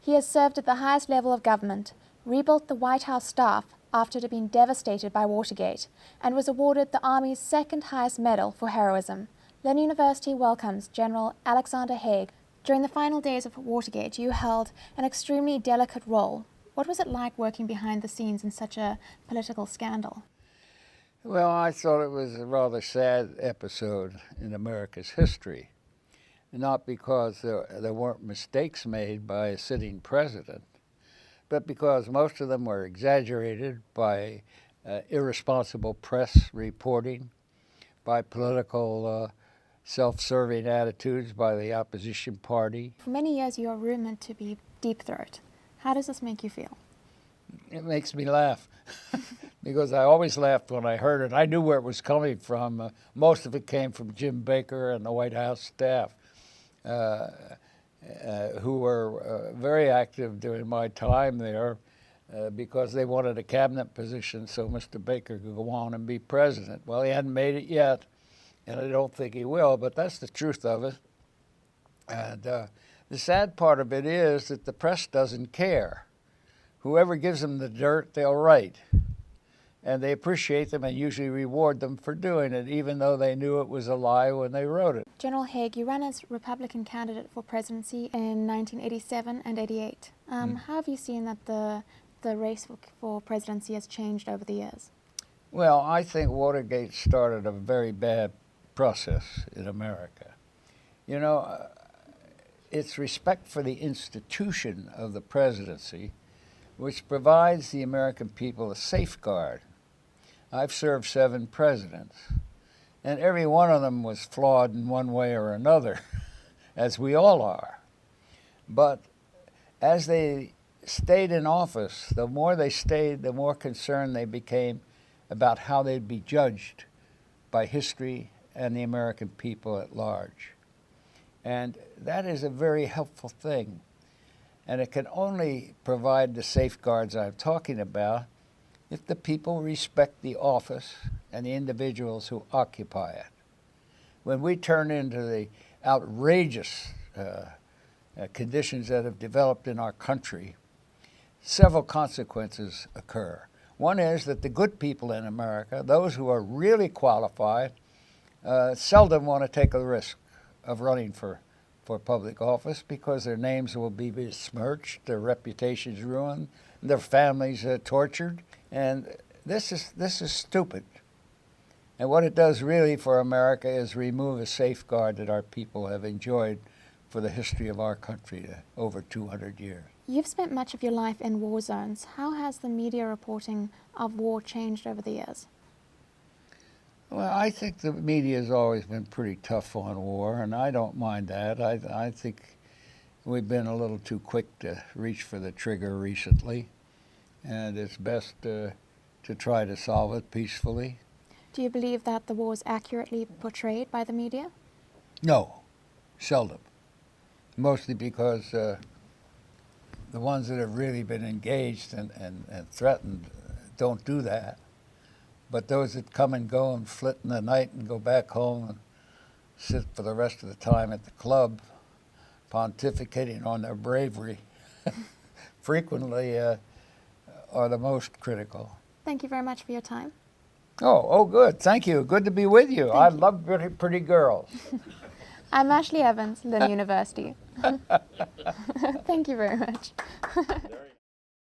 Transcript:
He has served at the highest level of government, rebuilt the White House staff after it had been devastated by Watergate, and was awarded the Army's second highest medal for heroism. Lynn University welcomes General Alexander Haig. During the final days of Watergate, you held an extremely delicate role. What was it like working behind the scenes in such a political scandal? Well, I thought it was a rather sad episode in America's history, not because there weren't mistakes made by a sitting president, but because most of them were exaggerated by irresponsible press reporting, by political self-serving attitudes by the opposition party. For many years you are rumored to be deep throat. How does this make you feel? It makes me laugh because I always laughed when I heard it. I knew where it was coming from. Most of it came from Jim Baker and the White House staff, who were very active during my time there because they wanted a cabinet position so Mr. Baker could go on and be president. Well, he hadn't made it yet, and I don't think he will, but that's the truth of it. And the sad part of it is that the press doesn't care. Whoever gives them the dirt, they'll write. And they appreciate them and usually reward them for doing it, even though they knew it was a lie when they wrote it. General Haig, you ran as Republican candidate for presidency in 1987 and 88. How have you seen that the race for presidency has changed over the years? Well, I think Watergate started a very bad process in America. You know, it's respect for the institution of the presidency which provides the American people a safeguard. I've served 7 presidents, and every one of them was flawed in one way or another, as we all are. But as they stayed in office, the more they stayed, the more concerned they became about how they'd be judged by history and the American people at large. And that is a very helpful thing. And it can only provide the safeguards I'm talking about if the people respect the office and the individuals who occupy it. When we turn into the outrageous conditions that have developed in our country, several consequences occur. One is that the good people in America, those who are really qualified, seldom want to take a risk of running for public office because their names will be besmirched, their reputations ruined, their families tortured, and this is stupid. And what it does really for America is remove a safeguard that our people have enjoyed for the history of our country over 200 years. You've spent much of your life in war zones. How has the media reporting of war changed over the years? Well, I think the media has always been pretty tough on war, and I don't mind that. I think we've been a little too quick to reach for the trigger recently, and it's best to try to solve it peacefully. Do you believe that the war is accurately portrayed by the media? No, seldom. Mostly because the ones that have really been engaged and threatened don't do that. But those that come and go and flit in the night and go back home and sit for the rest of the time at the club, pontificating on their bravery, frequently are the most critical. Thank you very much for your time. Oh, good. Thank you. Good to be with you. I love pretty girls. I'm Ashlea Evans, Lynn University. Thank you very much.